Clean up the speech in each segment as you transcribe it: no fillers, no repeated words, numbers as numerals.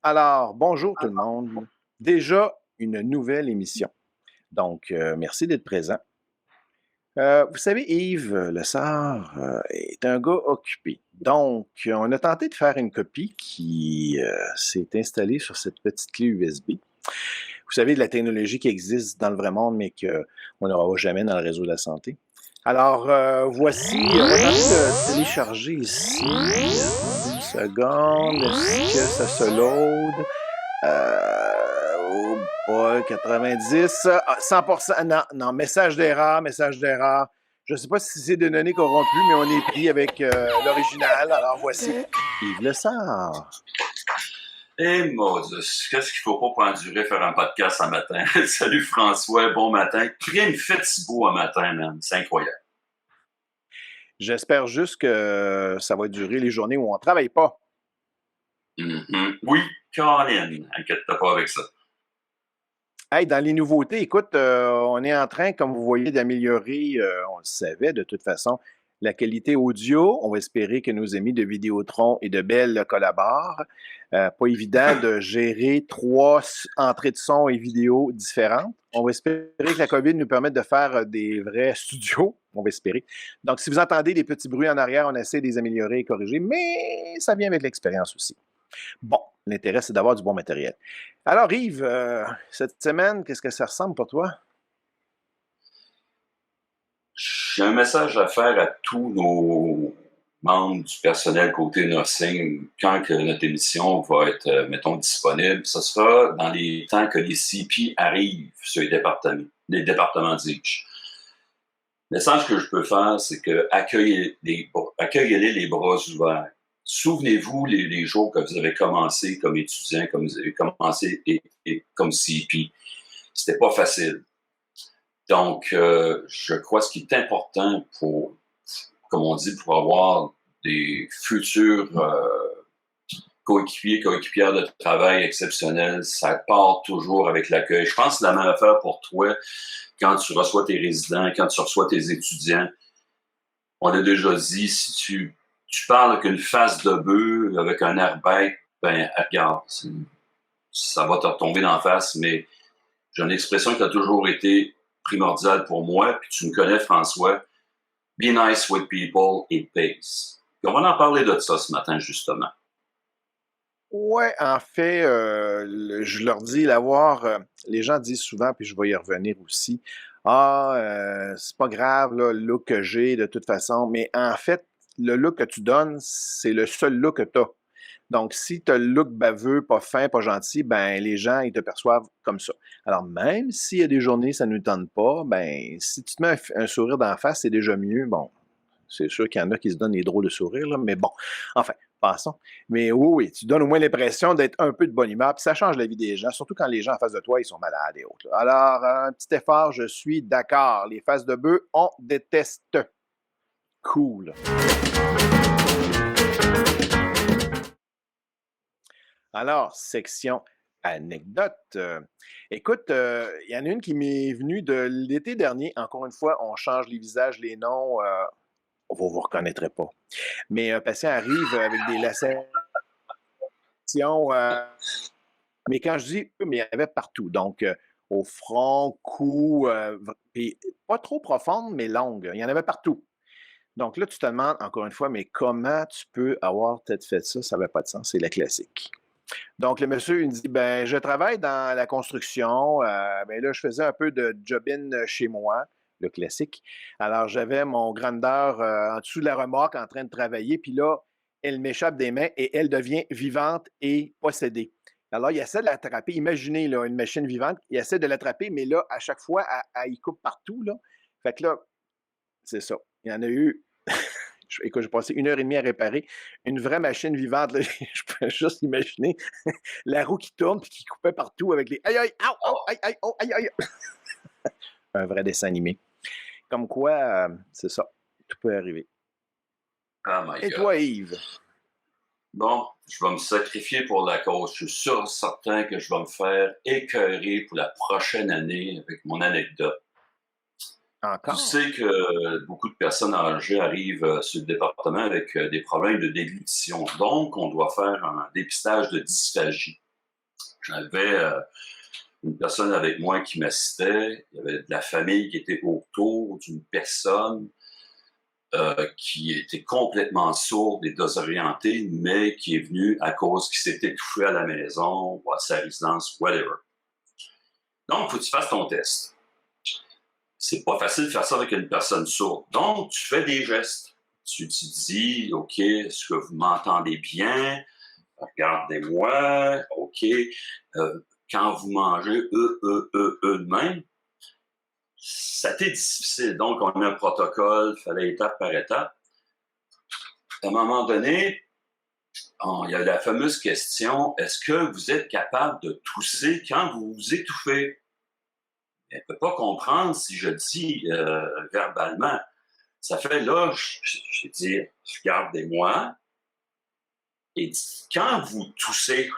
Alors, bonjour tout le monde. Déjà une nouvelle émission. Donc, merci d'être présent. Vous savez, Yves Lessard est un gars occupé. Donc, on a tenté de faire une copie qui s'est installée sur cette petite clé USB. Vous savez, de la technologie qui existe dans le vrai monde, mais qu'on n'aura jamais dans le réseau de la santé. Alors, voici, on va tenter de télécharger ici. Attendez une seconde, est-ce que ça se load? Oh boy, 90, 100%, non, non, message d'erreur, message d'erreur. Je ne sais pas si c'est des données corrompues, mais on est pris avec l'original. Alors voici Yves Lessard. Eh Moses, qu'est-ce qu'il faut pas pour endurer faire un podcast un matin? Salut François, bon matin. Crime fait si beau un matin, man. C'est incroyable. J'espère juste que ça va durer les journées où on ne travaille pas. Oui, Colin, inquiète-toi pas avec ça. Hey, dans les nouveautés, écoute, on est en train, comme vous voyez, d'améliorer, on le savait de toute façon, la qualité audio. On va espérer que nos amis de Vidéotron et de Bell collaborent. Pas évident de gérer 3 entrées de son et vidéo différentes. On va espérer que la COVID nous permette de faire des vrais studios. On va espérer. Donc, si vous entendez des petits bruits en arrière, on essaie de les améliorer et corriger, mais ça vient avec l'expérience aussi. Bon, l'intérêt, c'est d'avoir du bon matériel. Alors, Yves, cette semaine, qu'est-ce que ça ressemble pour toi? J'ai un message à faire à tous nos membres du personnel côté nursing quand que notre émission va être, mettons, disponible. Ce sera dans les temps que les CP arrivent sur les départements, dis-je. Le message que je peux faire, c'est que accueillez-les les bras ouverts. Souvenez-vous les jours que vous avez commencé comme étudiant, comme vous avez commencé et comme CP. C'était pas facile. Donc, je crois que ce qui est important pour, comme on dit, pour avoir des futurs coéquipières de travail exceptionnels, ça part toujours avec l'accueil. Je pense que c'est la même affaire pour toi quand tu reçois tes résidents, quand tu reçois tes étudiants. On l'a déjà dit, si tu parles avec une face de bœuf, avec un air bête, ben regarde, ça va te retomber d'en face, mais j'ai une expression qui a toujours été primordiale pour moi, puis tu me connais, François. Be nice with people, it pays. Puis on va en parler de ça ce matin, justement. Oui, en fait, je leur dis, les gens disent souvent, puis je vais y revenir aussi, c'est pas grave, là, le look que j'ai de toute façon, mais en fait, le look que tu donnes, c'est le seul look que tu as. Donc, si tu as le look baveux, pas fin, pas gentil, ben les gens, ils te perçoivent comme ça. Alors, même s'il y a des journées, ça ne nous tente pas, ben si tu te mets un sourire d'en face, c'est déjà mieux. Bon, c'est sûr qu'il y en a qui se donnent des drôles de sourires, là, mais bon, enfin, passons. Mais oui, tu donnes au moins l'impression d'être un peu de bonne humeur, puis ça change la vie des gens, surtout quand les gens en face de toi, ils sont malades et autres. Là. Alors, un petit effort, je suis d'accord. Les faces de bœuf, on déteste. Cool. Alors, section anecdote. Écoute, il y en a une qui m'est venue de l'été dernier. Encore une fois, on change les visages, les noms. Vous ne vous reconnaîtrez pas. Mais un patient arrive avec des lacérations. Mais quand je dis eux, mais il y en avait partout. Donc, au front, cou, puis pas trop profonde, mais longue. Il y en avait partout. Donc là, tu te demandes, encore une fois, mais comment tu peux avoir peut-être fait ça? Ça n'avait pas de sens. C'est la classique. Donc, le monsieur, il me dit, ben, je travaille dans la construction. Ben là, je faisais un peu de job-in chez moi, le classique. Alors, j'avais mon grandeur en dessous de la remorque en train de travailler. Puis là, elle m'échappe des mains et elle devient vivante et possédée. Alors, il essaie de l'attraper. Imaginez, là, une machine vivante. Il essaie de l'attraper, mais là, à chaque fois, elle y coupe partout, là. Fait que là, c'est ça. Il y en a eu. Écoute, j'ai passé 1 heure et demie à réparer une vraie machine vivante. Là. Je peux juste imaginer la roue qui tourne et qui coupait partout avec les aïe aïe, aïe, aïe, aïe, oh, aïe, aïe. Un vrai dessin animé. Comme quoi, c'est ça. Tout peut arriver. Oh my Et God. toi, Yves? Bon, je vais me sacrifier pour la cause. Je suis sûr certain que je vais me faire écœurer pour la prochaine année avec mon anecdote. Encore? Tu sais que beaucoup de personnes âgées arrivent sur le département avec des problèmes de déglutition. Donc, on doit faire un dépistage de dysphagie. J'avais une personne avec moi qui m'assistait. Il y avait de la famille qui était autour d'une personne qui était complètement sourde et désorientée, mais qui est venue à cause qu'il s'est étouffé à la maison ou à sa résidence, whatever. Donc, il faut que tu fasses ton test. C'est pas facile de faire ça avec une personne sourde. Donc, tu fais des gestes. Tu dis, OK, est-ce que vous m'entendez bien? Regardez-moi, OK. Quand vous mangez de même, ça a été difficile. Donc, on a un protocole, il fallait étape par étape. À un moment donné, il y a la fameuse question, est-ce que vous êtes capable de tousser quand vous vous étouffez? Elle ne peut pas comprendre si je dis verbalement. Ça fait là, je dis, regardez-moi, et quand vous toussez,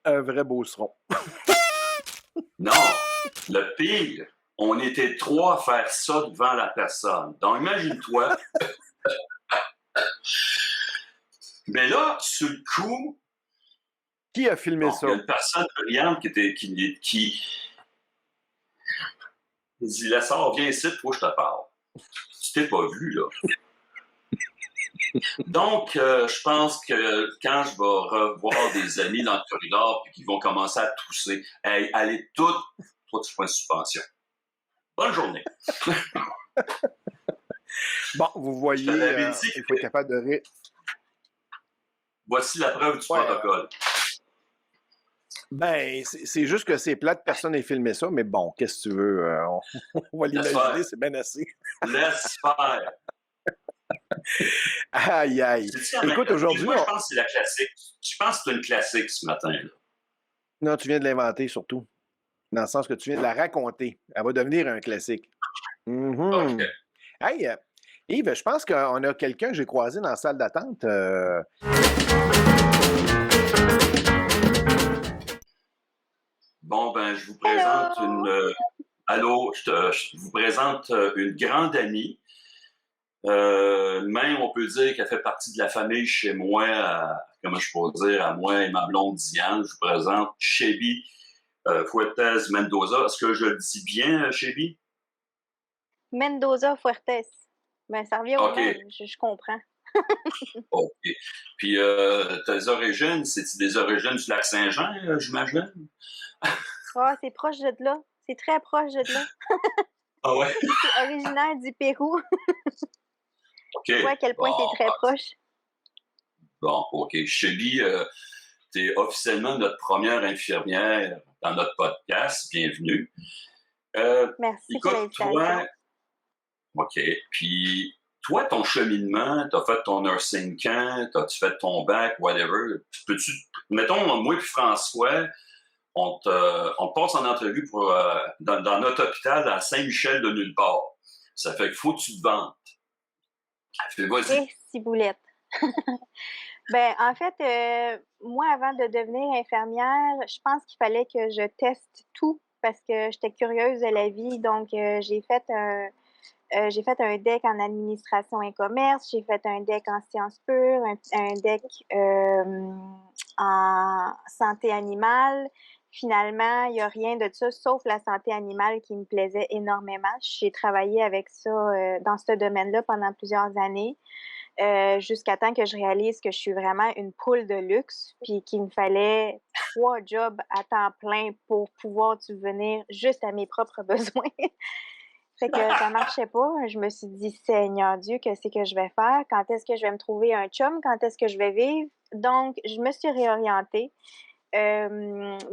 Un vrai beauceron. non, le pire, on était 3 à faire ça devant la personne. Donc, imagine-toi. Mais là, sur le coup, Qui a filmé ça? il y a une personne brillante qui dit, la sort, viens ici, toi, je te parle. Tu t'es pas vu, là. Donc, je pense que quand je vais revoir des amis dans le corridor et qu'ils vont commencer à tousser, hey, allez toutes, 3 points de suspension. Bonne journée. Bon, vous voyez, il faut être capable de rire. Voici la preuve du protocole. Ben, c'est juste que c'est plate, personne n'a filmé ça, mais bon, qu'est-ce que tu veux? On va l'imaginer, c'est bien assez. Laisse faire. Aïe, aïe. Écoute, aujourd'hui... Moi, je pense que c'est la classique. Je pense que c'est une classique ce matin. Là. Non, tu viens de l'inventer, surtout. Dans le sens que tu viens de la raconter. Elle va devenir un classique. Mm-hmm. Okay. Hey, Yves, je pense qu'on a quelqu'un que j'ai croisé dans la salle d'attente. Bon, ben, je vous présente je vous présente une grande amie. Même, on peut dire qu'elle fait partie de la famille chez moi, comment je pourrais dire, à moi et ma blonde Diane. Je vous présente Chebi Fuertes Mendoza. Est-ce que je le dis bien, Chebi? Mendoza Fuertes. Ben, ça revient au même, je comprends. OK. Puis, tes origines, c'est des origines du lac Saint-Jean, j'imagine? C'est proche de là. C'est très proche de là. Ah ouais? C'est originaire du Pérou. OK. Tu vois à quel point c'est très proche. Bon, OK. Chebi, tu es officiellement notre première infirmière dans notre podcast. Bienvenue. Merci pour l'invitation. OK. Puis, toi, ton cheminement, tu as fait ton nursing camp, tu fait ton bac, whatever. Peux-tu, mettons, moi et François, on te passe en entrevue dans notre hôpital à Saint-Michel de nulle part. Ça fait qu'il faut que tu te vantes. Vas-y. Ciboulette. Ben, en fait, moi, avant de devenir infirmière, je pense qu'il fallait que je teste tout parce que j'étais curieuse de la vie. Donc, j'ai fait un DEC en administration et commerce, j'ai fait un DEC en sciences pures, un DEC en santé animale. Finalement, il n'y a rien de ça, sauf la santé animale qui me plaisait énormément. J'ai travaillé avec ça dans ce domaine-là pendant plusieurs années, jusqu'à temps que je réalise que je suis vraiment une poule de luxe, puis qu'il me fallait 3 jobs à temps plein pour pouvoir subvenir juste à mes propres besoins. Fait que ça marchait pas. Je me suis dit, Seigneur Dieu, qu'est-ce que je vais faire? Quand est-ce que je vais me trouver un chum? Quand est-ce que je vais vivre? Donc, je me suis réorientée dans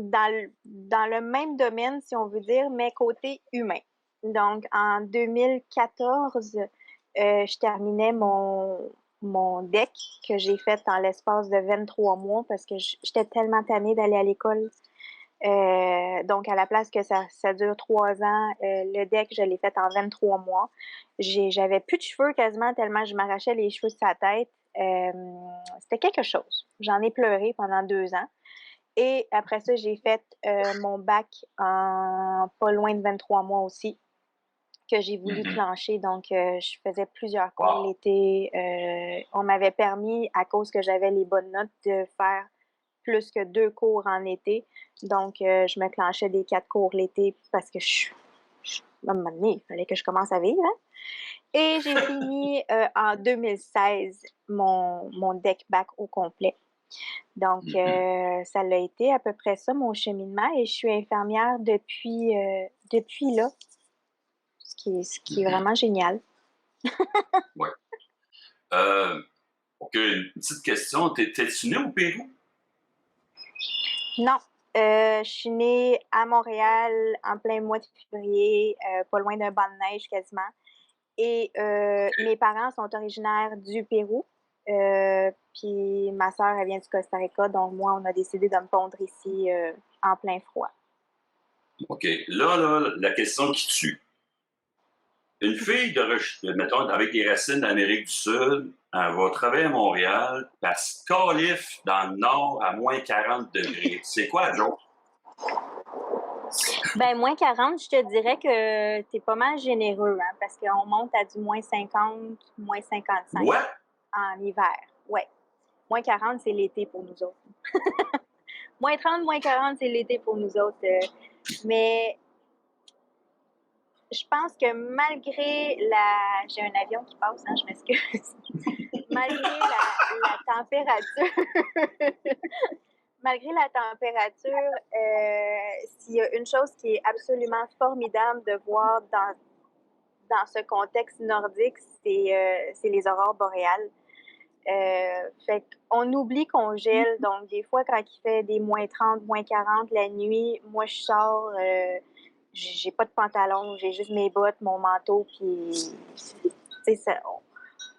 le même domaine, si on veut dire, mais côté humain. Donc, en 2014, je terminais mon DEC que j'ai fait en l'espace de 23 mois parce que j'étais tellement tannée d'aller à l'école. Donc, à la place que ça dure 3 ans, le DEC, je l'ai fait en 23 mois. J'avais plus de cheveux quasiment tellement je m'arrachais les cheveux de sa tête. C'était quelque chose. J'en ai pleuré pendant 2 ans. Et après ça, j'ai fait mon bac en pas loin de 23 mois aussi. que j'ai voulu Mhm. clencher. Donc, je faisais plusieurs cours Wow. l'été. On m'avait permis, à cause que j'avais les bonnes notes, de faire plus que 2 cours en été. Donc, je me clenchais des 4 cours l'été parce que à un moment donné, il fallait que je commence à vivre. Hein? Et j'ai fini en 2016 mon deck back au complet. Donc, Mhm. ça l'a été à peu près ça, mon cheminement. Et je suis infirmière depuis là, ce qui est Mhm. vraiment génial. Ouais. Euh, OK, une petite question. T'es-tu né au Pérou? Non, je suis née à Montréal en plein mois de février, pas loin d'un banc de neige quasiment. Et mes parents sont originaires du Pérou. Puis ma sœur, elle vient du Costa Rica. Donc moi, on a décidé de me pondre ici en plein froid. OK. Là, la question qui tue. Une fille mettons, avec des racines d'Amérique du Sud, elle va travailler à Montréal, puis elle se califfe dans le nord à moins 40 degrés. C'est quoi la joke? Ben, moins 40, je te dirais que t'es pas mal généreux, hein, parce qu'on monte à du moins 50, moins 55 What? en hiver. Ouais. Moins 40, c'est l'été pour nous autres. Moins 30, moins 40, c'est l'été pour nous autres. Mais je pense que malgré la... J'ai un avion qui passe, hein, je m'excuse. Malgré la température, malgré la température, s'il y a une chose qui est absolument formidable de voir dans ce contexte nordique, c'est les aurores boréales. Fait qu'on oublie qu'on gèle, donc des fois quand il fait des moins 30, moins 40 la nuit, moi je sors, j'ai pas de pantalon, j'ai juste mes bottes, mon manteau, puis ça,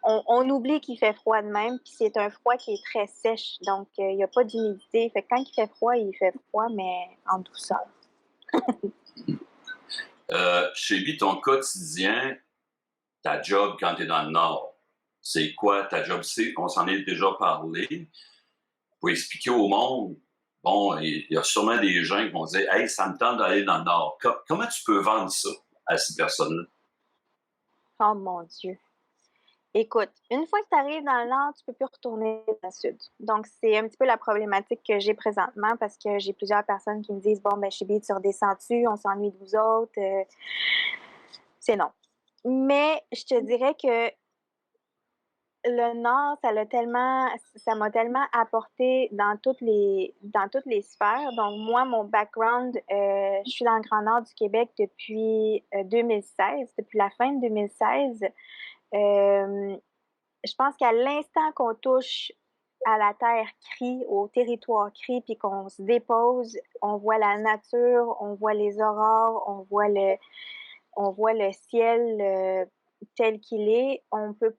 on oublie qu'il fait froid de même, puis c'est un froid qui est très sèche, donc il n'y a pas d'humidité. Fait que quand il fait froid, mais en douceur. Chez lui, ton quotidien, ta job quand tu es dans le Nord, c'est quoi ta job? On s'en est déjà parlé. Pour expliquer au monde, bon, il y a sûrement des gens qui vont dire Hey, ça me tente d'aller dans le Nord. Comment tu peux vendre ça à ces personnes-là? Oh mon Dieu. Écoute, une fois que tu arrives dans le nord, tu peux plus retourner dans le sud. Donc, c'est un petit peu la problématique que j'ai présentement parce que j'ai plusieurs personnes qui me disent bon, ben, Chibi, tu redescends-tu, on s'ennuie de vous autres. C'est non. Mais je te dirais que le nord, ça m'a tellement apporté dans toutes les sphères. Donc, moi, mon background, je suis dans le Grand Nord du Québec depuis 2016, depuis la fin de 2016. Euh, je pense qu'à l'instant qu'on touche à la terre crue, au territoire crue, puis qu'on se dépose, on voit la nature, on voit les aurores, on voit le ciel tel qu'il est. On peut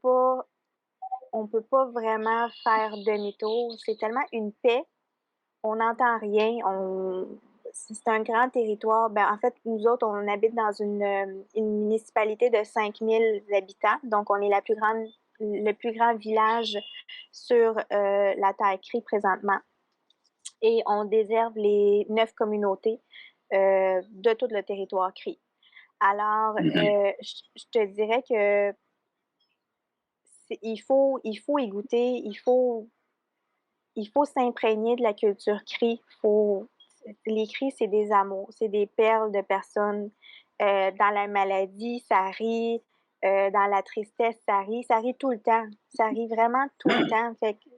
pas vraiment faire demi-tour. C'est tellement une paix. On n'entend rien. C'est un grand territoire. Ben, en fait, nous autres, on habite dans une municipalité de 5000 habitants. Donc, on est le plus grand village sur la terre crue présentement. Et on désherbe les 9 communautés de tout le territoire crue. Alors, Mhm. je te dirais que il faut y goûter, il faut s'imprégner de la culture cri. Les cris, c'est des amours, c'est des perles de personnes. Dans la maladie, ça rit. Dans la tristesse, ça rit tout le temps. Ça rit vraiment tout le temps. Fait que, tu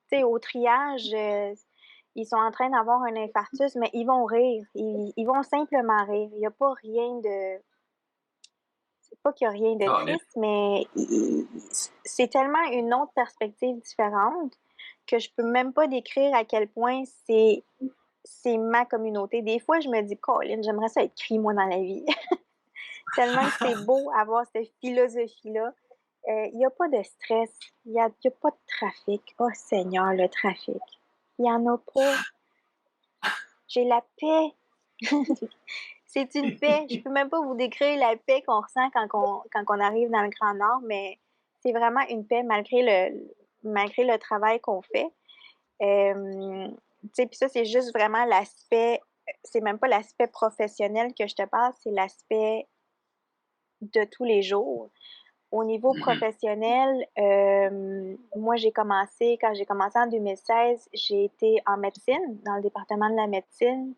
sais, au triage, ils sont en train d'avoir un infarctus, mais ils vont rire. Ils vont simplement rire. Il n'y a pas rien de... C'est pas qu'il n'y a rien de Ah, triste, mais c'est tellement une autre perspective différente que je peux même pas décrire à quel point c'est ma communauté. Des fois, je me dis, Colin, j'aimerais ça être cri, moi, dans la vie. Tellement que c'est beau avoir cette philosophie-là. Il n'y a pas de stress. Y a pas de trafic. Oh Seigneur, le trafic. Il n'y en a pas. J'ai la paix. C'est une paix. Je peux même pas vous décrire la paix qu'on ressent quand on arrive dans le Grand Nord, mais c'est vraiment une paix malgré le travail qu'on fait. Tu sais, puis ça, c'est juste vraiment l'aspect, c'est même pas l'aspect professionnel que je te parle, c'est l'aspect de tous les jours. Au niveau professionnel, moi, quand j'ai commencé en 2016, j'ai été en médecine, dans le département de la médecine.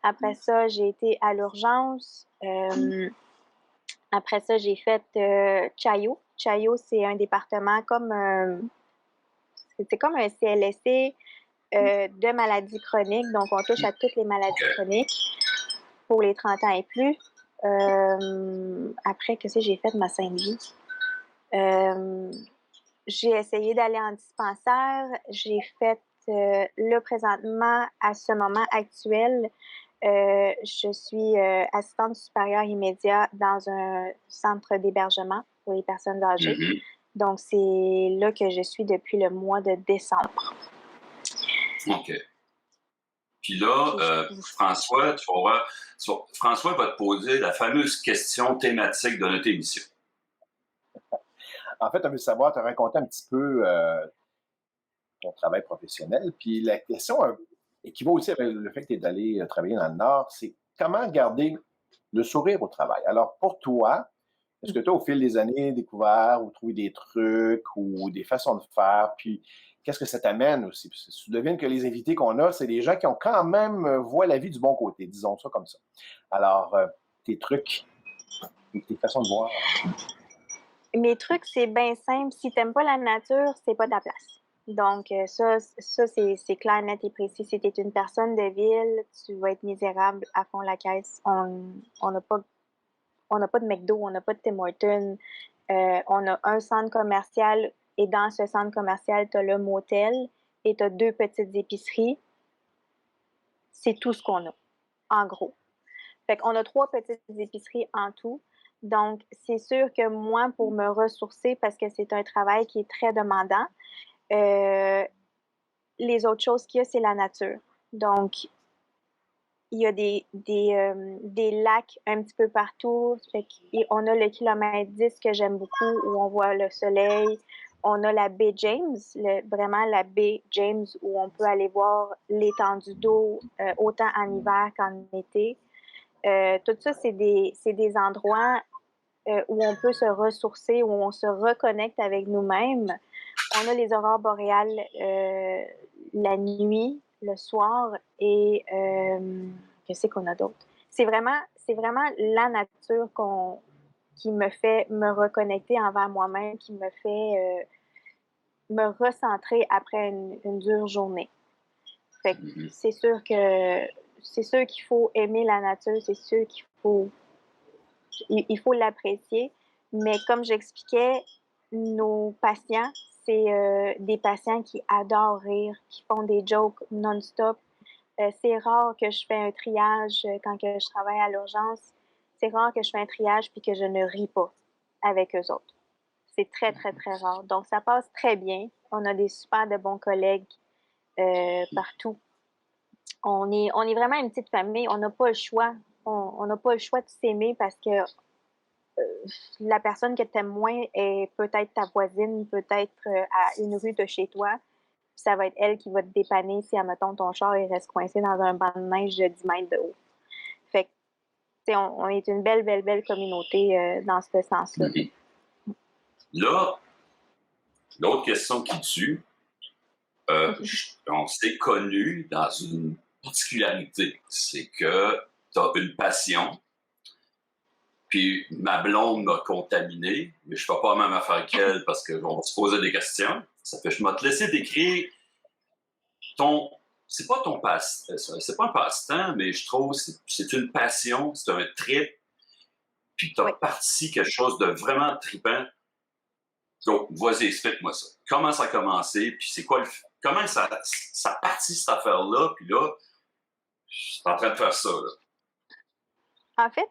Après ça, j'ai été à l'urgence. Après ça, j'ai fait Chayo. Chayo, c'est un département c'est comme un CLSC de maladies chroniques. Donc, on touche à toutes les maladies chroniques pour les 30 ans et plus. Après, qu'est-ce que j'ai fait de ma sainte vie? J'ai essayé d'aller en dispensaire. J'ai fait, là, présentement, à ce moment actuel, je suis assistante supérieure immédiate dans un centre d'hébergement pour les personnes âgées. Donc, c'est là que je suis depuis le mois de décembre. OK. Puis là, François, François va te poser la fameuse question thématique de notre émission. En fait, on veut savoir, te raconter un petit peu ton travail professionnel. Puis la question équivaut aussi avec le fait que tu es allé travailler dans le Nord, c'est comment garder le sourire au travail. Alors, pour toi, est-ce que tu as, au fil des années, découvert ou trouvé des trucs ou des façons de faire? Puis, qu'est-ce que ça t'amène aussi? Parce que tu devines que les invités qu'on a, c'est des gens qui ont quand même voient la vie du bon côté, disons ça comme ça. Alors, tes trucs, tes façons de voir. Mes trucs, c'est bien simple. Si t'aimes pas la nature, c'est pas ta place. Donc, ça c'est clair, net et précis. Si t'es une personne de ville, tu vas être misérable à fond la caisse. On n'a pas de McDo, on n'a pas de Tim Hortons. On a un centre commercial et dans ce centre commercial, tu as le motel et tu as 2 petites épiceries. C'est tout ce qu'on a, en gros. Fait qu'on a 3 petites épiceries en tout. Donc, c'est sûr que moi, pour me ressourcer, parce que c'est un travail qui est très demandant, les autres choses qu'il y a, c'est la nature. Donc, il y a des lacs un petit peu partout. Et on a le kilomètre 10 que j'aime beaucoup, où on voit le soleil. On a la baie James, vraiment la baie James, où on peut aller voir l'étendue d'eau autant en hiver qu'en été. Tout ça, c'est des endroits où on peut se ressourcer, où on se reconnecte avec nous-mêmes. On a les aurores boréales la nuit, le soir, et qu'est-ce qu'on a d'autre? C'est vraiment la nature qui me fait me reconnecter envers moi-même, qui me fait me recentrer après une dure journée. Fait que c'est sûr qu'il faut aimer la nature, c'est sûr qu'il faut l'apprécier. Mais comme j'expliquais, nos patients, c'est des patients qui adorent rire, qui font des jokes non-stop. C'est rare que je fais un triage quand que je travaille à l'urgence. C'est rare que je fais un triage puis que je ne ris pas avec eux autres. C'est très, très, très rare. Donc, ça passe très bien. On a des super de bons collègues partout. On est vraiment une petite famille. On n'a pas le choix. On n'a pas le choix de s'aimer parce que la personne que tu aimes moins est peut-être ta voisine, peut-être à une rue de chez toi. Puis ça va être elle qui va te dépanner si, admettons, ton char il reste coincé dans un banc de neige de 10 mètres de haut. Fait que, on est une belle, belle, belle communauté dans ce sens-là. Là, l'autre question qui tue, on s'est connus dans une particularité, c'est que tu as une passion, puis ma blonde m'a contaminé, mais je ne fais pas la même affaire qu'elle parce qu'on va se poser des questions. Ça fait que je vais te laisser décrire c'est pas ton c'est pas un passe-temps, mais je trouve que c'est une passion, c'est un trip, puis tu as parti quelque chose de vraiment trippant. Donc, vas-y, explique-moi ça. Comment ça a commencé, puis c'est quoi comment ça a parti cette affaire-là, puis là, je suis en train de faire ça, là. En fait,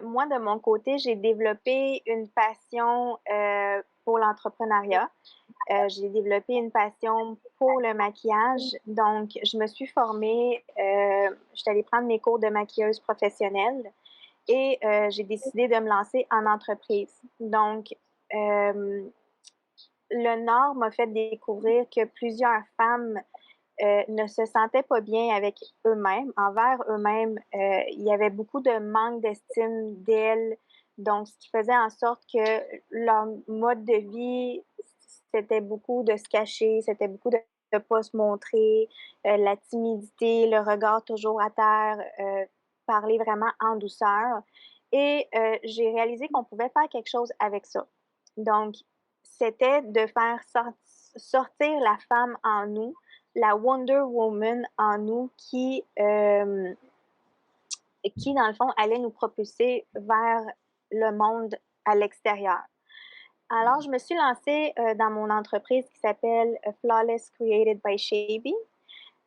moi, de mon côté, j'ai développé une passion pour l'entrepreneuriat. J'ai développé une passion pour le maquillage. Donc, je me suis formée, je suis allée prendre mes cours de maquilleuse professionnelle et j'ai décidé de me lancer en entreprise. Donc, le Nord m'a fait découvrir que plusieurs femmes ne se sentaient pas bien avec eux-mêmes, envers eux-mêmes. Il y avait beaucoup de manque d'estime d'elles, Donc, ce qui faisait en sorte que leur mode de vie, c'était beaucoup de se cacher, c'était beaucoup de ne pas se montrer, la timidité, le regard toujours à terre, parler vraiment en douceur. Et j'ai réalisé qu'on pouvait faire quelque chose avec ça. Donc, c'était de faire sortir la femme en nous, la Wonder Woman en nous qui, dans le fond, allait nous propulser vers le monde à l'extérieur. Alors, je me suis lancée dans mon entreprise qui s'appelle Flawless Created by Shaby.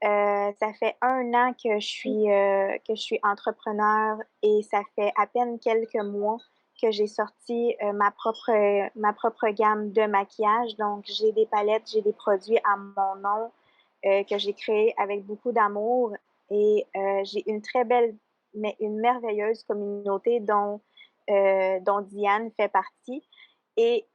Ça fait 1 an que je suis entrepreneur et ça fait à peine quelques mois que j'ai sorti ma propre gamme de maquillage. Donc, j'ai des palettes, j'ai des produits à mon nom que j'ai créés avec beaucoup d'amour et j'ai une très belle, mais une merveilleuse communauté dont Diane fait partie. Et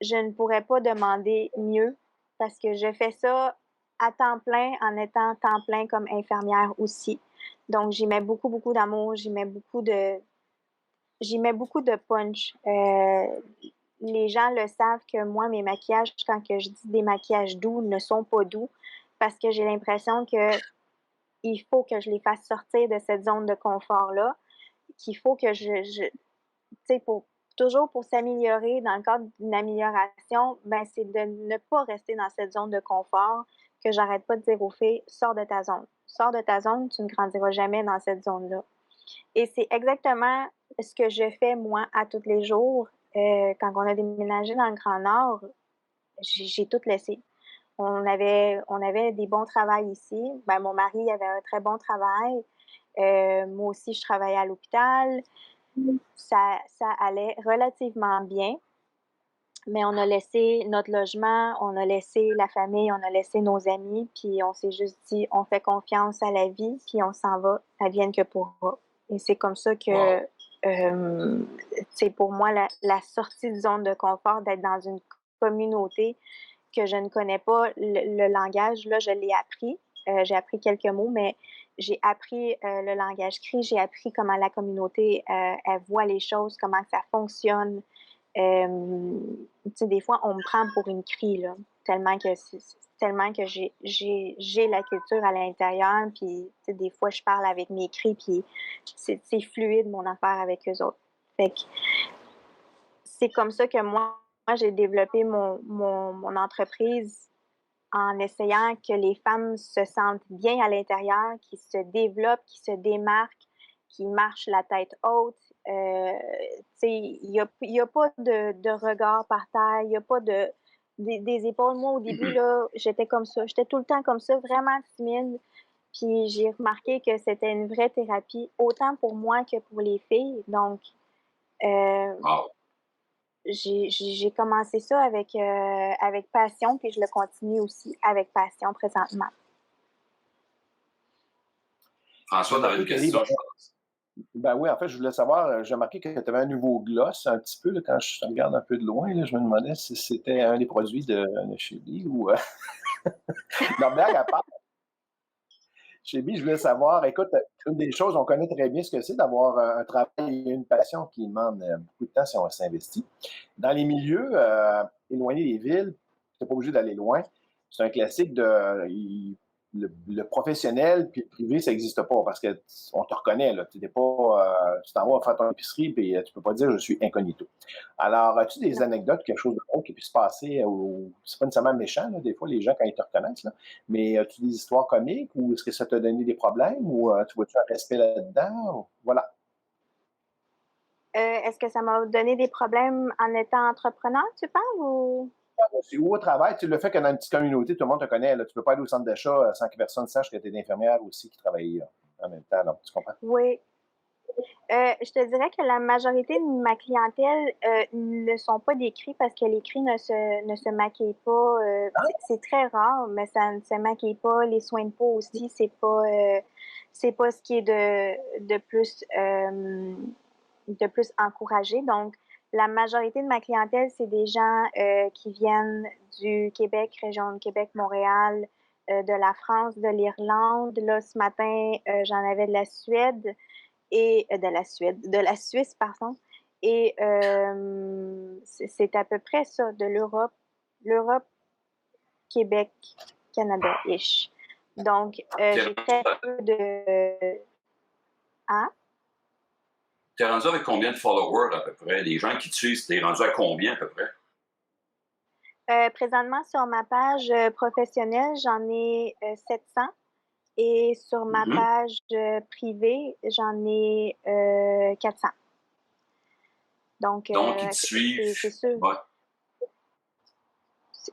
je ne pourrais pas demander mieux parce que je fais ça à temps plein en étant temps plein comme infirmière aussi. Donc, j'y mets beaucoup, beaucoup d'amour, j'y mets beaucoup de punch. Les gens le savent que moi, mes maquillages, quand que je dis des maquillages doux, ne sont pas doux parce que j'ai l'impression que il faut que je les fasse sortir de cette zone de confort-là, qu'il faut que tu sais, toujours pour s'améliorer dans le cadre d'une amélioration, ben, c'est de ne pas rester dans cette zone de confort que j'arrête pas de dire aux filles, sors de ta zone. Sors de ta zone, tu ne grandiras jamais dans cette zone-là. Et c'est exactement ce que je fais, moi, à tous les jours. Quand on a déménagé dans le Grand Nord, j'ai tout laissé. On avait des bons travails ici. Ben, mon mari avait un très bon travail. Moi aussi, je travaillais à l'hôpital. Ça allait relativement bien, mais on a laissé notre logement, on a laissé la famille, on a laissé nos amis, puis on s'est juste dit, on fait confiance à la vie, puis on s'en va, advienne que pourra. Et c'est comme ça que, c'est pour moi la sortie de zone de confort, d'être dans une communauté que je ne connais pas le langage. Là, je l'ai appris. J'ai appris quelques mots, mais j'ai appris le langage cri. J'ai appris comment la communauté, elle voit les choses, comment ça fonctionne. Tu sais, des fois, on me prend pour une cri, là, tellement que j'ai la culture à l'intérieur, puis tu sais, des fois, je parle avec mes cris, puis c'est fluide, mon affaire avec eux autres. Fait que c'est comme ça que moi j'ai développé mon entreprise en essayant que les femmes se sentent bien à l'intérieur, qu'ils se développent, qu'ils se démarquent, qu'ils marchent la tête haute. Il y a pas de regard par terre, il n'y a pas des épaules. Moi, au début, là, j'étais comme ça. J'étais tout le temps comme ça, vraiment timide. Puis j'ai remarqué que c'était une vraie thérapie, autant pour moi que pour les filles. Donc, Wow. j'ai commencé ça avec passion, puis je le continue aussi avec passion présentement. François, tu avais une question, je pense. Ben oui, en fait, je voulais savoir, j'ai remarqué que tu avais un nouveau gloss un petit peu, là, quand je te regarde un peu de loin, là, je me demandais si c'était un des produits de Chewy ou... Non, blague à part, Chewy, je voulais savoir, écoute, une des choses, on connaît très bien ce que c'est d'avoir un travail et une passion qui demande beaucoup de temps si on s'investit. Dans les milieux éloignés des villes, tu n'es pas obligé d'aller loin. C'est un classique le professionnel puis le privé, ça n'existe pas parce que on te reconnaît. Là. Tu t'en vas faire ton épicerie et tu peux pas dire je suis incognito. Alors, as-tu des anecdotes, quelque chose de drôle qui puisse se passer ou c'est pas nécessairement méchant, là, des fois, les gens quand ils te reconnaissent, là, mais as-tu des histoires comiques ou est-ce que ça t'a donné des problèmes ou tu vois-tu un respect là-dedans? Voilà. Est-ce que ça m'a donné des problèmes en étant entrepreneur, tu parles, ou? Ou au travail, tu le fait que dans une petite communauté, tout le monde te connaît. Là. Tu peux pas aller au centre d'achat sans que personne sache que tu es infirmière aussi qui travaille là, en même temps. Là. Tu comprends? Oui. Je te dirais que la majorité de ma clientèle ne sont pas des cris parce que les cris ne se maquillent pas. C'est très rare, mais ça ne se maquille pas. Les soins de peau aussi, c'est pas ce qui est de plus encouragé. Donc, la majorité de ma clientèle, c'est des gens qui viennent du Québec, région de Québec, Montréal, de la France, de l'Irlande. Là, ce matin, j'en avais de la Suède de la Suisse, pardon. Et c'est à peu près ça, de l'Europe, Québec, Canada-ish. Donc, j'ai très peu de... Hein? T'es rendu avec combien de followers à peu près? Les gens qui te suivent, t'es rendu à combien à peu près? Présentement, sur ma page professionnelle, j'en ai 700. Et sur ma page privée, j'en ai 400. Donc, ils te suivent. c'est sûr. Ouais.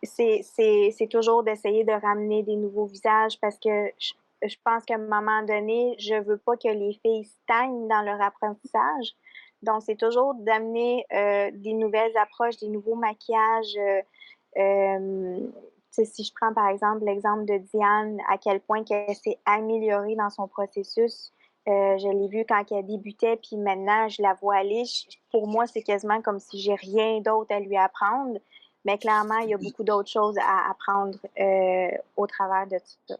C'est toujours d'essayer de ramener des nouveaux visages parce que je pense qu'à un moment donné, je veux pas que les filles stagnent dans leur apprentissage. Donc, c'est toujours d'amener des nouvelles approches, des nouveaux maquillages. Si je prends par exemple l'exemple de Diane, à quel point elle s'est améliorée dans son processus. Je l'ai vu quand elle débutait, puis maintenant, je la vois aller. Pour moi, c'est quasiment comme si j'ai rien d'autre à lui apprendre. Mais clairement, il y a beaucoup d'autres choses à apprendre au travers de tout ça.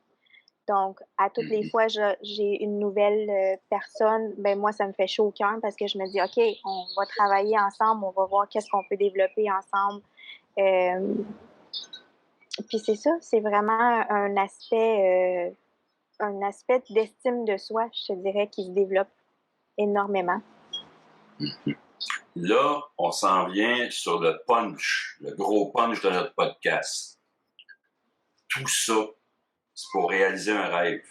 Donc, à toutes les fois, j'ai une nouvelle personne, ben moi, ça me fait chaud au cœur parce que je me dis, OK, on va travailler ensemble, on va voir qu'est-ce qu'on peut développer ensemble. Puis c'est ça, c'est vraiment un aspect d'estime de soi, je te dirais, qui se développe énormément. Là, on s'en vient sur le punch, le gros punch de notre podcast. Tout ça, c'est pour réaliser un rêve.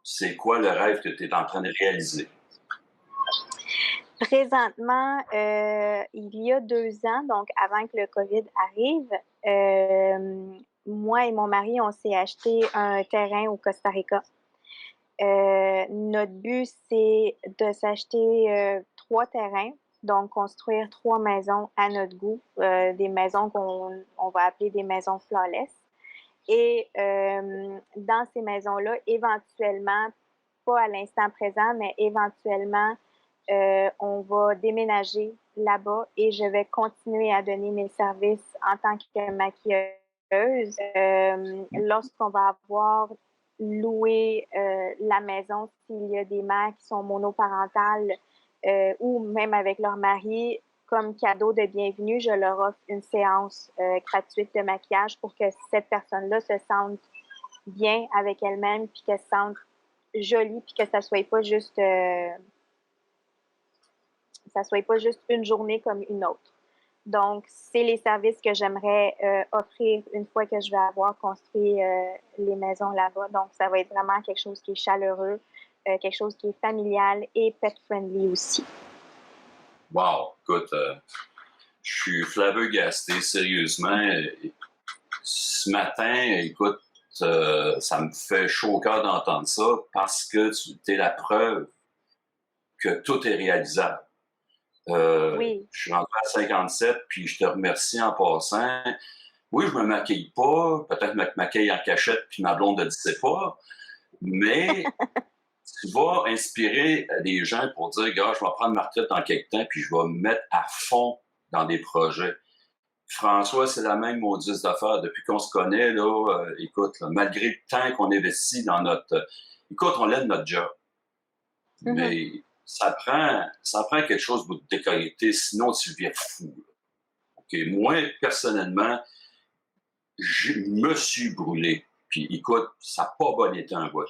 C'est quoi le rêve que tu es en train de réaliser? Présentement, il y a 2 ans, donc avant que le COVID arrive, moi et mon mari, on s'est acheté un terrain au Costa Rica. Notre but, c'est de s'acheter 3 terrains, donc construire 3 maisons à notre goût, des maisons qu'on va appeler des maisons flawless. Et dans ces maisons-là, éventuellement, pas à l'instant présent, mais éventuellement, on va déménager là-bas et je vais continuer à donner mes services en tant que maquilleuse. Lorsqu'on va avoir loué la maison, s'il y a des mères qui sont monoparentales ou même avec leur mari, comme cadeau de bienvenue, je leur offre une séance gratuite de maquillage pour que cette personne-là se sente bien avec elle-même, puis qu'elle se sente jolie, puis que ça soit pas juste une journée comme une autre. Donc, c'est les services que j'aimerais offrir une fois que je vais avoir construit les maisons là-bas. Donc, ça va être vraiment quelque chose qui est chaleureux, quelque chose qui est familial et pet-friendly aussi. Wow! Écoute, je suis flabbergasté, sérieusement. Ce matin, écoute, ça me fait chaud au cœur d'entendre ça parce que tu es la preuve que tout est réalisable. Oui. Je suis rentré à 57, puis je te remercie en passant. Oui, je me maquille pas, peut-être me maquille en cachette, puis ma blonde ne le sait pas, mais tu vas inspirer des gens pour dire, gars, je vais prendre ma retraite dans quelques temps, puis je vais me mettre à fond dans des projets. François, c'est la même maudite d'affaires. Depuis qu'on se connaît, là, écoute, là, malgré le temps qu'on investit dans notre... Écoute, on l'aide notre job. Mais ça prend quelque chose de déconnecté, sinon tu deviens fou. Okay? Moi, personnellement, je me suis brûlé. Puis écoute, ça n'a pas bon été un bout.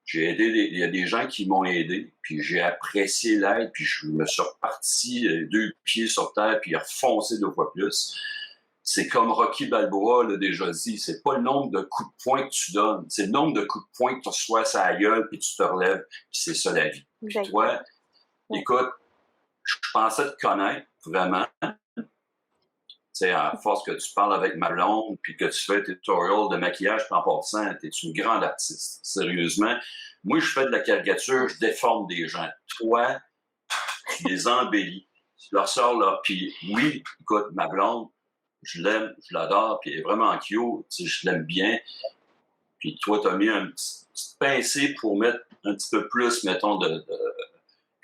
J'ai aidé, il y a des gens qui m'ont aidé, puis j'ai apprécié l'aide, puis je me suis reparti 2 pieds sur terre, puis refoncé 2 fois plus. C'est comme Rocky Balboa l'a déjà dit, c'est pas le nombre de coups de poing que tu donnes, c'est le nombre de coups de poing que tu reçois à la gueule, puis tu te relèves, puis c'est ça la vie. Puis toi, écoute, je pensais te connaître, vraiment. Tu sais, à force que tu parles avec ma blonde, puis que tu fais tes tutorials de maquillage, puis en passant, t'es une grande artiste, sérieusement. Moi, je fais de la caricature, je déforme des gens. Toi, tu les embellis. Tu leur sors là, puis oui, écoute, ma blonde, je l'aime, je l'adore, puis elle est vraiment cute, tu sais, je l'aime bien. Puis toi, tu as mis un petit pincé pour mettre un petit peu plus, mettons,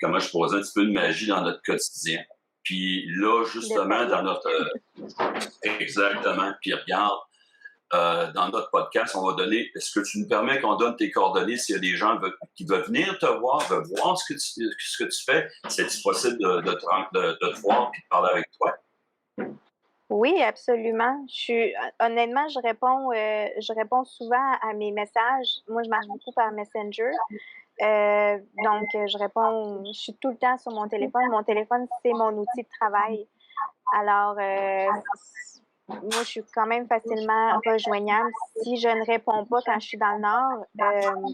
comment je pourrais dire, un petit peu de magie dans notre quotidien. Puis là, justement, dans notre... exactement. Puis regarde, dans notre podcast, on va donner, est-ce que tu nous permets qu'on donne tes coordonnées s'il y a des gens qui veulent venir te voir, veulent voir ce que tu fais? C'est-il possible de te voir et de parler avec toi? Oui, absolument. Honnêtement, je réponds souvent à mes messages. Moi, je marche beaucoup par Messenger. Donc, je suis tout le temps sur mon téléphone. Mon téléphone, c'est mon outil de travail. Alors, moi, je suis quand même facilement rejoignable. Si je ne réponds pas quand je suis dans le Nord,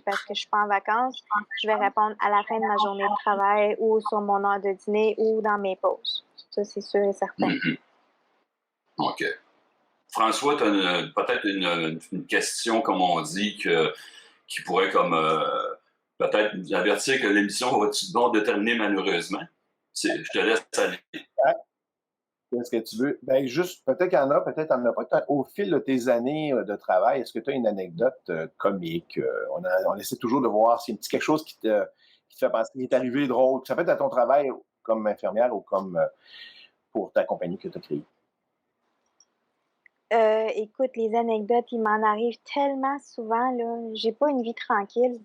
parce que je suis pas en vacances, je vais répondre à la fin de ma journée de travail ou sur mon heure de dîner ou dans mes pauses. Ça, c'est sûr et certain. OK. François, tu as peut-être une question, comme on dit, qui pourrait comme peut-être nous avertir que l'émission va donc déterminer malheureusement. Je te laisse aller. Qu'est-ce que tu veux? Ben, juste, peut-être qu'il y en a, peut-être qu'il n'y en a pas. Au fil de tes années de travail, est-ce que tu as une anecdote comique? On essaie toujours de voir s'il y a quelque chose qui te fait penser, qui est arrivé drôle. Ça peut être à ton travail comme infirmière ou comme pour ta compagnie que tu as créée. Écoute, les anecdotes, il m'en arrive tellement souvent, là. J'ai pas une vie tranquille.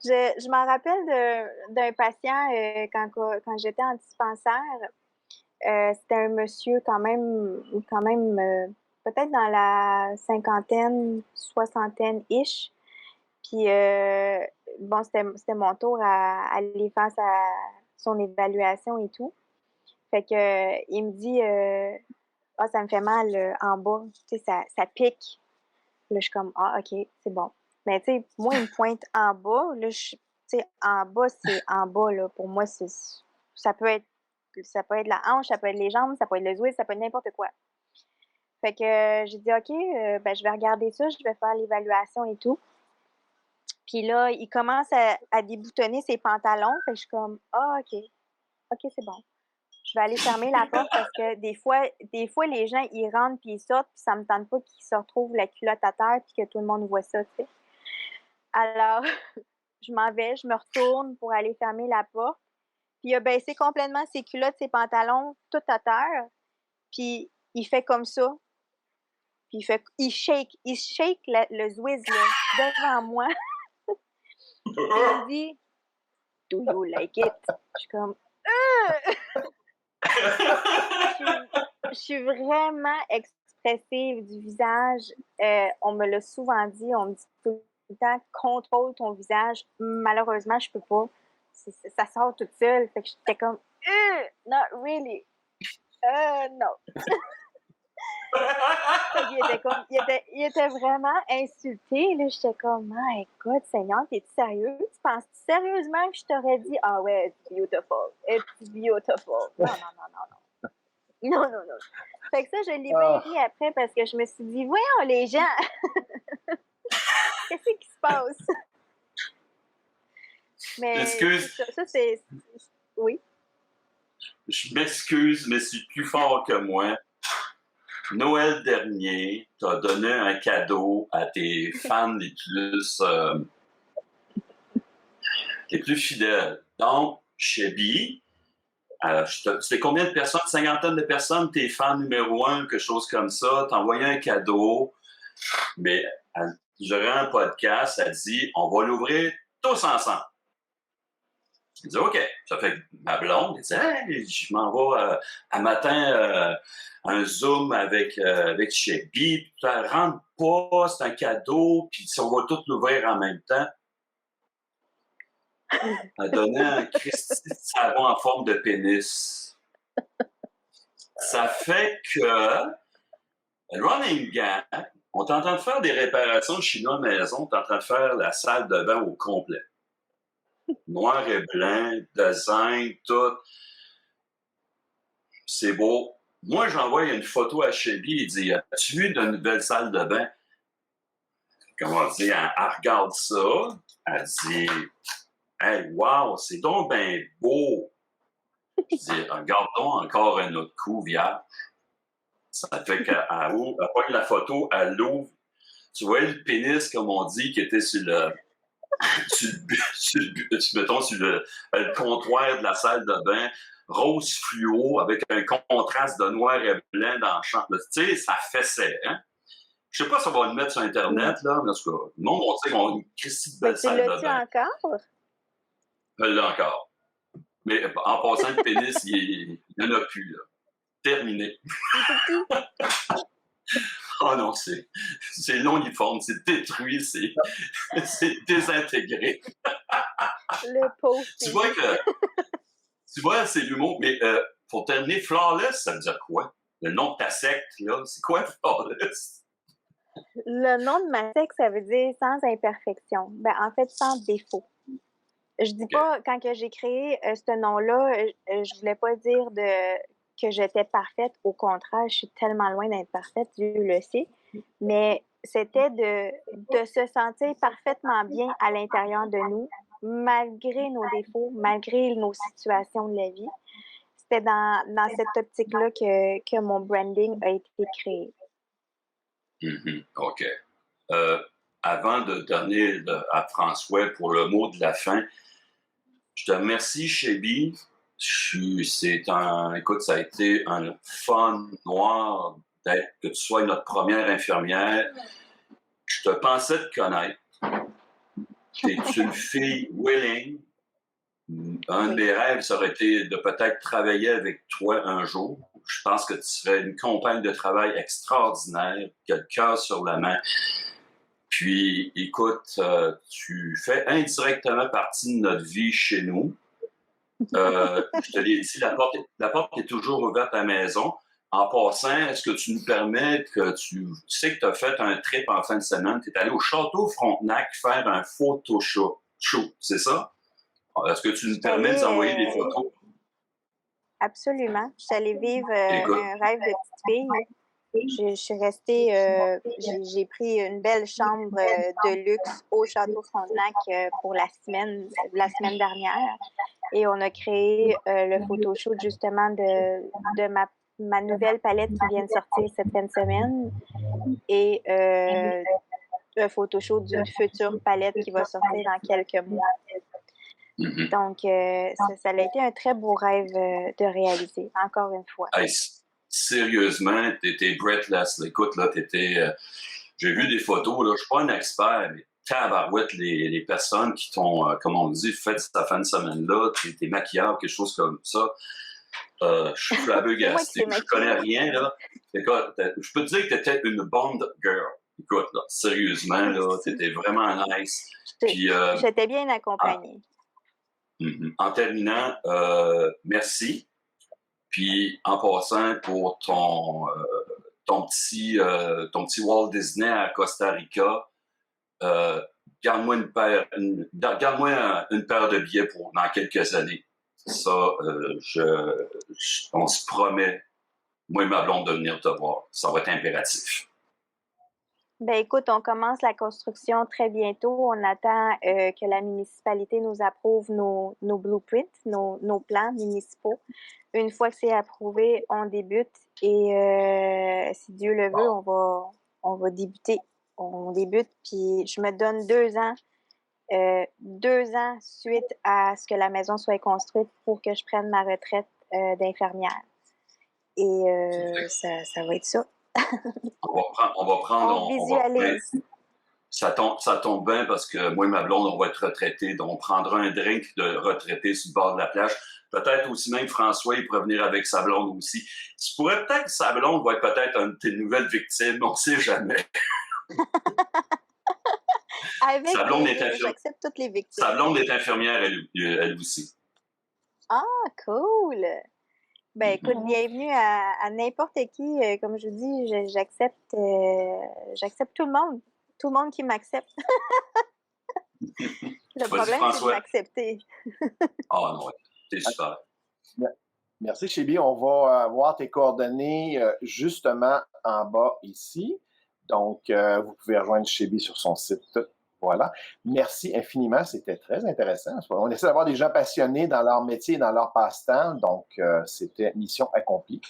Je m'en rappelle d'un patient quand j'étais en dispensaire. C'était un monsieur quand même peut-être dans la cinquantaine, soixantaine-ish. Puis, bon, c'était mon tour à aller faire son évaluation et tout. Fait que il me dit ça me fait mal en bas, tu sais, ça pique. Là, je suis comme OK, c'est bon. Mais tu sais, moi, il me pointe en bas, là, tu sais, en bas, c'est en bas, là. Pour moi, ça peut être la hanche, ça peut être les jambes, ça peut être le zouïe, ça peut être n'importe quoi. Fait que j'ai dit OK, ben je vais regarder ça, je vais faire l'évaluation et tout. Puis là, il commence à déboutonner ses pantalons. Fait que je suis comme OK, c'est bon. Je vais aller fermer la porte parce que des fois, les gens, ils rentrent puis ils sortent, puis ça me tente pas qu'ils se retrouvent la culotte à terre puis que tout le monde voit ça, tu sais. Alors, je m'en vais, je me retourne pour aller fermer la porte. Puis il a baissé complètement ses culottes, ses pantalons, tout à terre. Puis il fait comme ça. Puis il shake le Zwiz, là, devant moi. Il me dit, do you like it? Je suis comme, je suis vraiment expressive du visage. On me l'a souvent dit, on me dit tout le temps, contrôle ton visage. Malheureusement, je peux pas. Ça sort toute seule. Fait que j'étais comme, not really. No. il était vraiment insulté. Là, j'étais comme, my God, Seigneur, t'es-tu sérieux? Tu penses sérieusement que je t'aurais dit, ouais, it's beautiful. It's beautiful. Non. Non. Fait que ça, je l'ai bien ri après parce que je me suis dit, voyons les gens, qu'est-ce qui se passe? Mais excuse. Ça, c'est. Oui. Je m'excuse, mais c'est plus fort que moi. Noël dernier, tu as donné un cadeau à tes fans les plus fidèles. Donc, Chebi, c'était combien de personnes? Cinquantaine de personnes, tes fans numéro 1, quelque chose comme ça. T'as envoyé un cadeau, mais durant un podcast, elle dit, on va l'ouvrir tous ensemble. Je dis, OK. Ça fait que ma blonde, elle dit, hey, je m'en vais un matin un Zoom avec Chebi, puis elle rentre pas, c'est un cadeau, puis on va tout l'ouvrir en même temps. Elle donnait un Christy de savon en forme de pénis. Ça fait que, running gag, on est en train de faire des réparations chez nous à la maison, on est en train de faire la salle de bain au complet. Noir et blanc, design, tout. C'est beau. Moi, j'envoie une photo à Shelby et dit, as-tu vu de nouvelle salle de bain? Comment dire, elle regarde ça, elle dit, hey, wow, c'est donc bien beau. Je dis, regarde donc encore un autre coup, vierge. Ça fait qu'elle pogne la photo, elle l'ouvre. Tu vois le pénis, comme on dit, qui était sur le comptoir de la salle de bain. rose fluo avec un contraste de noir et blanc dans le champ. Tu sais, ça fessait, hein? Je sais pas si on va le mettre sur Internet, là, mais en tout cas, le monde, on sait qu'on a une Christie de belle salle de bain. Tu l'as-tu encore? Je l'ai encore. Mais en passant, le pénis, il n'y en a plus, là. Terminé. Oh non, c'est l'uniforme, c'est détruit, c'est désintégré. Le pauvre. Tu vois, c'est l'humour. Mais pour terminer, Flawless, ça veut dire quoi? Le nom de ta secte, là, c'est quoi Flawless? Le nom de ma secte, ça veut dire sans imperfection. Ben, en fait, sans défaut. Je dis pas, quand que j'ai créé ce nom-là, je voulais pas dire que j'étais parfaite. Au contraire, je suis tellement loin d'être parfaite, Dieu le sait. Mais c'était de se sentir parfaitement bien à l'intérieur de nous, malgré nos défauts, malgré nos situations de la vie. C'était dans cette optique-là que mon branding a été créé. OK. Avant de donner à François pour le mot de la fin, je te remercie, Chéby. Écoute, ça a été un fun noir que tu sois notre première infirmière. Je te pensais te connaître. Tu es une fille willing. Un de mes rêves, ça aurait été de peut-être travailler avec toi un jour. Je pense que tu serais une compagne de travail extraordinaire, qui a le cœur sur la main. Puis, écoute, tu fais indirectement partie de notre vie chez nous. Je te l'ai dit, la porte est toujours ouverte à la maison. En passant, est-ce que tu nous permets que tu sais que tu as fait un trip en fin de semaine, tu es allé au Château Frontenac faire un photo show, c'est ça? Est-ce que tu nous permets de nous envoyer des photos? Absolument. Je suis allée vivre un rêve de petite fille. Je suis restée, j'ai pris une belle chambre de luxe au Château Frontenac pour la semaine dernière. Et on a créé le photoshoot justement de ma nouvelle palette qui vient de sortir cette fin de semaine et un photoshoot d'une future palette qui va sortir dans quelques mois. Donc, ça a été un très beau rêve de réaliser, encore une fois. Hey, sérieusement, t'étais breathless. Écoute, là, j'ai vu des photos, là, je suis pas un expert, mais tabarouette, les personnes qui t'ont, comme on dit, fait cette fin de semaine-là, tes maquillards, quelque chose comme ça. Je suis flabbergasté. Je connais rien, là. Écoute, je peux te dire que t'étais une Bond girl. Écoute, là, sérieusement, là, t'étais vraiment nice. J'étais bien accompagnée. En terminant, merci. Puis en passant pour ton petit Walt Disney à Costa Rica, garde-moi une paire de billets pour dans quelques années. Ça, on se promet, moi et ma blonde, de venir te voir. Ça va être impératif. Ben écoute, on commence la construction très bientôt. On attend que la municipalité nous approuve nos blueprints, nos plans municipaux. Une fois que c'est approuvé, on débute et si Dieu le veut, on va débuter. On débute, puis je me donne 2 ans. 2 ans suite à ce que la maison soit construite pour que je prenne ma retraite d'infirmière. Et ça va être ça. On va prendre. On visualise. Ça tombe bien parce que moi et ma blonde, on va être retraités. Donc, on prendra un drink de retraité sur le bord de la plage. Peut-être aussi même François, il pourrait venir avec sa blonde aussi. Tu pourrais peut-être que sa blonde va être peut-être une de tes nouvelles victimes. On ne sait jamais. Sa blonde est infirmière. J'accepte toutes les victimes. Sa blonde est infirmière, elle aussi. Ah, cool! Ben écoute, bienvenue à n'importe qui. Comme je vous dis, j'accepte tout le monde. Tout le monde qui m'accepte. Le problème, c'est de m'accepter. Non, c'est super. Merci, Chéby. On va voir tes coordonnées justement en bas ici. Donc, vous pouvez rejoindre Chéby sur son site. Voilà. Merci infiniment. C'était très intéressant. On essaie d'avoir des gens passionnés dans leur métier et dans leur passe-temps. Donc, c'était mission accomplie.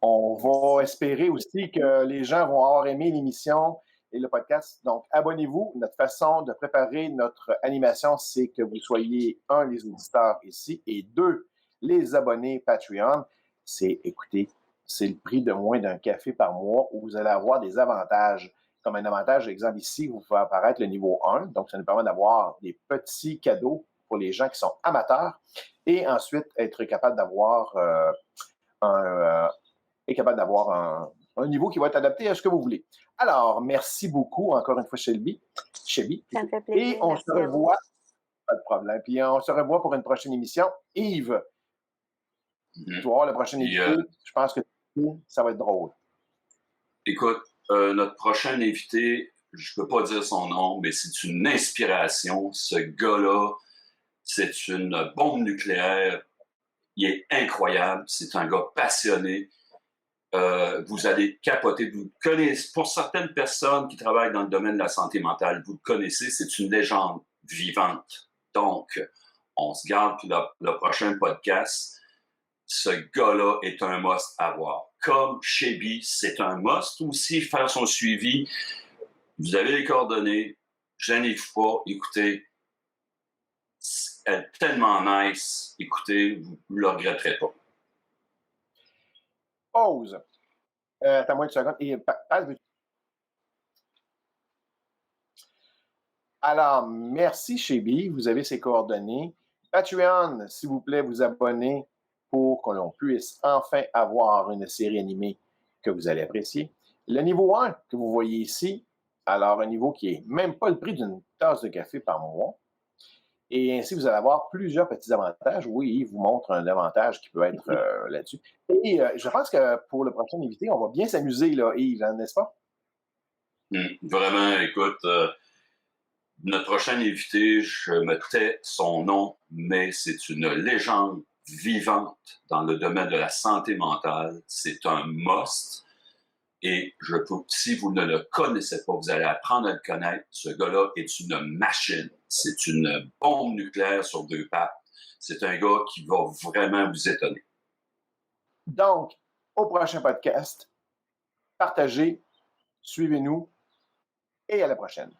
On va espérer aussi que les gens vont avoir aimé l'émission et le podcast. Donc, abonnez-vous. Notre façon de préparer notre animation, c'est que vous soyez, 1, les auditeurs ici, et 2, les abonnés Patreon, écoutez, c'est le prix de moins d'un café par mois où vous allez avoir des avantages. Comme un avantage, exemple ici, vous pouvez apparaître le niveau 1, donc ça nous permet d'avoir des petits cadeaux pour les gens qui sont amateurs et ensuite être capable d'avoir un niveau qui va être adapté à ce que vous voulez. Alors, merci beaucoup encore une fois, Shelby. Ça me fait plaisir. Et on Merci se à vous. revoit, pas de problème. Puis on se revoit pour une prochaine émission. Yves, tu vas voir la prochaine Puis, émission. Je pense que ça va être drôle. Écoute, notre prochain invité, je peux pas dire son nom, mais c'est une inspiration. Ce gars-là, c'est une bombe nucléaire. Il est incroyable. C'est un gars passionné. Vous allez capoter. Vous le connaissez. Pour certaines personnes qui travaillent dans le domaine de la santé mentale, vous le connaissez. C'est une légende vivante. Donc, on se garde pour le prochain podcast. Ce gars-là est un must à voir. Comme Shelby, c'est un must aussi faire son suivi. Vous avez les coordonnées. Gênez-vous pas. Écoutez, elle est tellement nice. Écoutez, vous ne le regretterez pas. Pause. T'as moins de secondes. Et alors, merci Shelby. Vous avez ses coordonnées. Patreon, s'il vous plaît, vous abonnez pour que l'on puisse enfin avoir une série animée que vous allez apprécier. Le niveau 1 que vous voyez ici, alors un niveau qui n'est même pas le prix d'une tasse de café par mois. Et ainsi, vous allez avoir plusieurs petits avantages. Oui, il vous montre un avantage qui peut être là-dessus. Et je pense que pour le prochain invité, on va bien s'amuser, là, Yves, n'est-ce pas? Vraiment, écoute, notre prochain invité, je me tais son nom, mais c'est une légende vivante dans le domaine de la santé mentale. C'est un must. Et si vous ne le connaissez pas, vous allez apprendre à le connaître. Ce gars-là est une machine. C'est une bombe nucléaire sur deux pattes. C'est un gars qui va vraiment vous étonner. Donc, au prochain podcast, partagez, suivez-nous et à la prochaine.